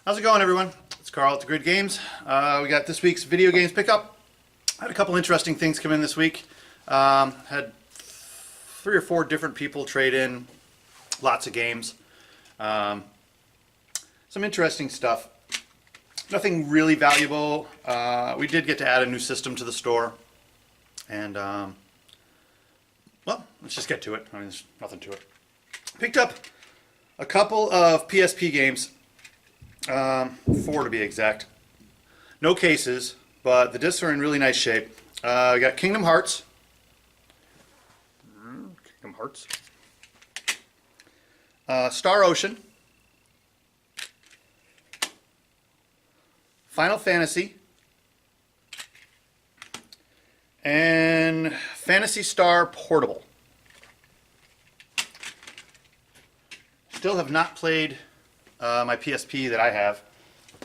How's it going, everyone? It's Carl at The Grid Games. We got this week's video games pickup. Had a couple interesting things come in this week. Had 3 or 4 different people trade in lots of games. Some interesting stuff. Nothing really valuable. We did get to add a new system to the store. And, well, let's just get to it. I mean, there's nothing to it. Picked up a couple of PSP games. 4 to be exact. No cases, but the discs are in really nice shape. We got Kingdom Hearts. Star Ocean. Final Fantasy. And Phantasy Star Portable. Still have not played my PSP that I have.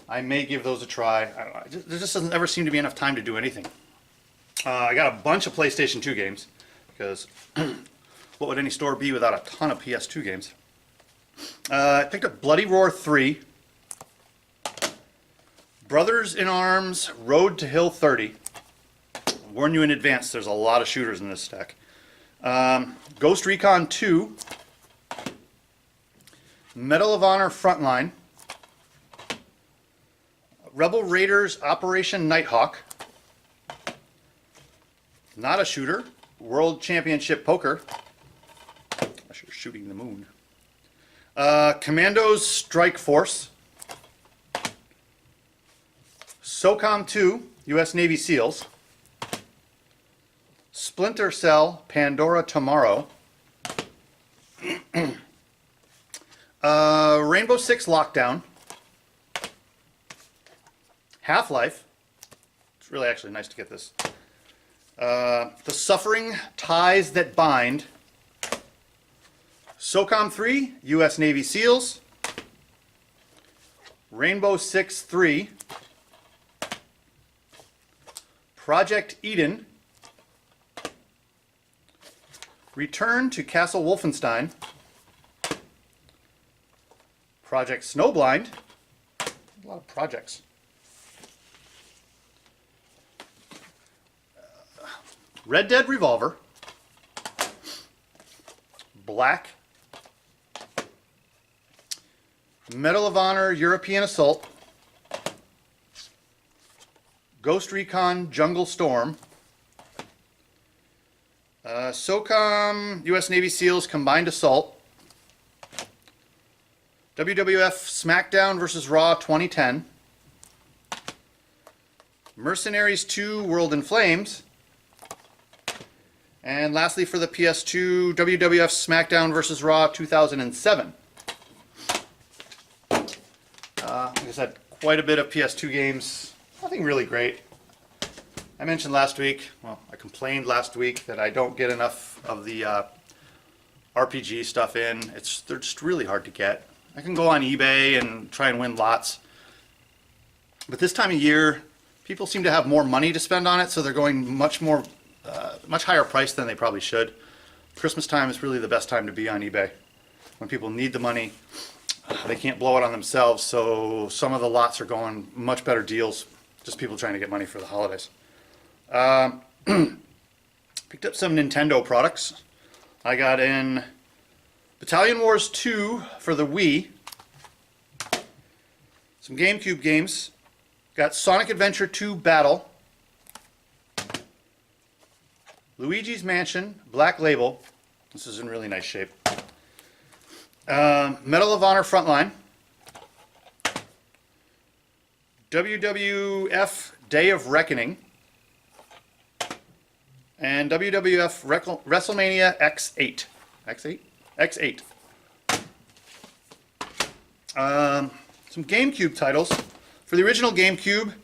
I may give those a try. I don't know. There just doesn't ever seem to be enough time to do anything. I got a bunch of PlayStation 2 games because what would any store be without a ton of PS2 games? I picked up Bloody Roar 3, Brothers in Arms Road to Hill 30. I'll warn you in advance, there's a lot of shooters in this stack. Ghost Recon 2, Medal of Honor Frontline, Rebel Raiders Operation Nighthawk, not a shooter, World Championship Poker, unless you're shooting the moon, Commandos Strike Force, SOCOM 2, U.S. Navy SEALs, Splinter Cell Pandora Tomorrow, Rainbow Six Lockdown, Half-Life. It's really actually nice to get this. The Suffering Ties That Bind, SOCOM 3, U.S. Navy SEALs, Rainbow Six 3, Project Eden, Return to Castle Wolfenstein, Project Snowblind, a lot of projects. Red Dead Revolver, Black, Medal of Honor European Assault, Ghost Recon Jungle Storm, SOCOM U.S. Navy SEALs Combined Assault, WWF SmackDown vs. Raw 2010, Mercenaries 2 World in Flames, and lastly for the PS2, WWF SmackDown vs. Raw 2007. Like I said, quite a bit of PS2 games. Nothing really great. I mentioned last week, well, I complained last week that I don't get enough of the RPG stuff in. They're just really hard to get. I can go on eBay and try and win lots. But this time of year, people seem to have more money to spend on it, so they're going much higher price than they probably should. Christmas time is really the best time to be on eBay. When people need the money, they can't blow it on themselves, so some of the lots are going much better deals. Just people trying to get money for the holidays. Picked up some Nintendo products. I got in Battalion Wars 2 for the Wii. Some GameCube games. Got Sonic Adventure 2 Battle. Luigi's Mansion Black Label. This is in really nice shape. Medal of Honor Frontline. WWF Day of Reckoning. And WWF WrestleMania X8. X8? X8. Some GameCube titles. For the original GameCube,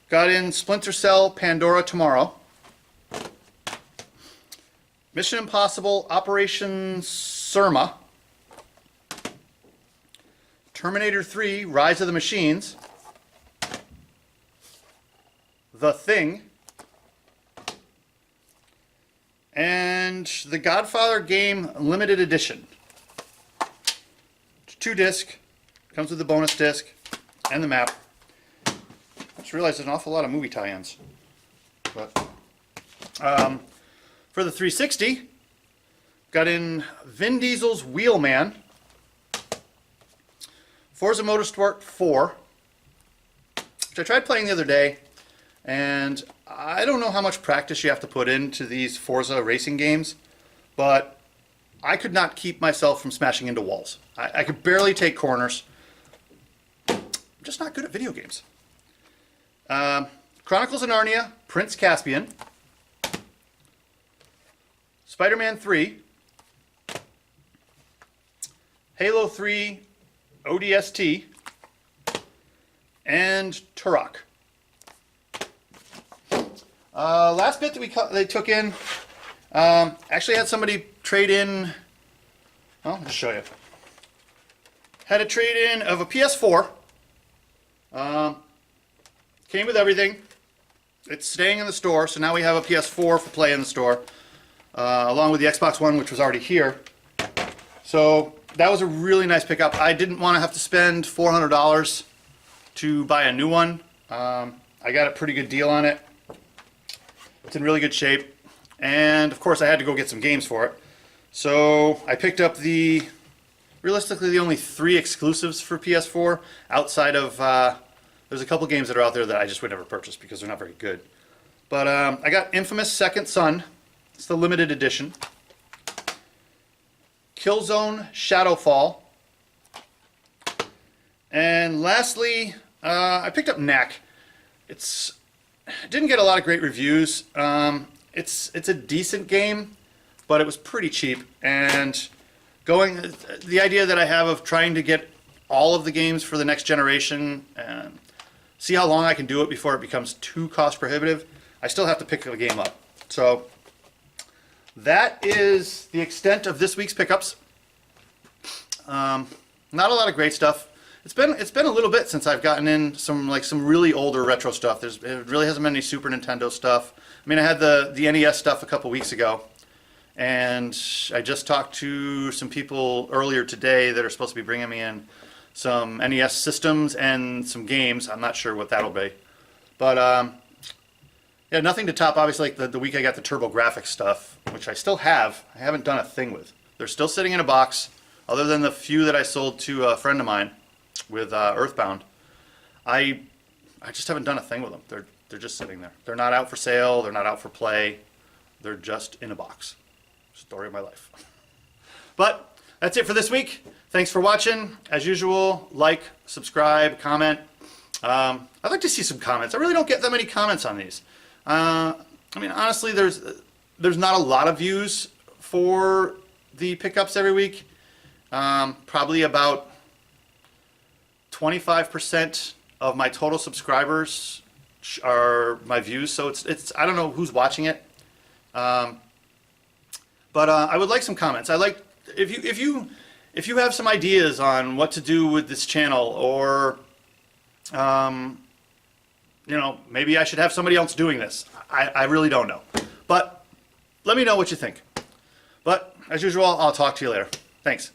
got in Splinter Cell Pandora Tomorrow. Mission Impossible Operation Surma. Terminator 3 Rise of the Machines. The Thing. And the Godfather game limited edition. 2 disc, comes with a bonus disc. and the map. I just realized there's an awful lot of movie tie-ins. But for the 360, got in Vin Diesel's Wheelman, Forza Motorsport 4, which I tried playing the other day, and I don't know how much practice you have to put into these Forza racing games, but I could not keep myself from smashing into walls. I could barely take corners. I'm just not good at video games. Chronicles of Narnia, Prince Caspian, Spider-Man 3, Halo 3 ODST, and Turok. Last bit that they took in, actually had somebody trade in, well, I'll just show you. Had a trade in of a PS4. Came with everything. It's staying in the store, so now we have a PS4 for play in the store, along with the Xbox One, which was already here. So that was a really nice pickup. I didn't want to have to spend $400 to buy a new one. I got a pretty good deal on it. It's in really good shape. And of course I had to go get some games for it. So I picked up realistically the only 3 exclusives for PS4 outside of, there's a couple games that are out there that I just would never purchase because they're not very good. But I got Infamous Second Son. It's the limited edition. Killzone Shadowfall. And lastly, I picked up Knack. It didn't get a lot of great reviews. It's a decent game, but it was pretty cheap. And the idea that I have of trying to get all of the games for the next generation and see how long I can do it before it becomes too cost prohibitive, I still have to pick the game up. So that is the extent of this week's pickups. Not a lot of great stuff. It's been a little bit since I've gotten in some really older retro stuff. It really hasn't been any Super Nintendo stuff. I mean, I had the NES stuff a couple weeks ago, and I just talked to some people earlier today that are supposed to be bringing me in some NES systems and some games. I'm not sure what that'll be, but yeah, nothing to top obviously like the week I got the TurboGrafx stuff, which I still have. I haven't done a thing with. They're still sitting in a box, other than the few that I sold to a friend of mine with Earthbound. I just haven't done a thing with them. They're just sitting there. They're not out for sale. They're not out for play. They're just in a box. Story of my life. But that's it for this week. Thanks for watching. As usual, like, subscribe, comment. I'd like to see some comments. I really don't get that many comments on these. I mean, honestly, there's not a lot of views for the pickups every week. Probably about 25% of my total subscribers are my views, so it's I don't know who's watching it, but I would like some comments. I like if you have some ideas on what to do with this channel, or you know, maybe I should have somebody else doing this. I really don't know, but let me know what you think. But as usual, I'll talk to you later. Thanks.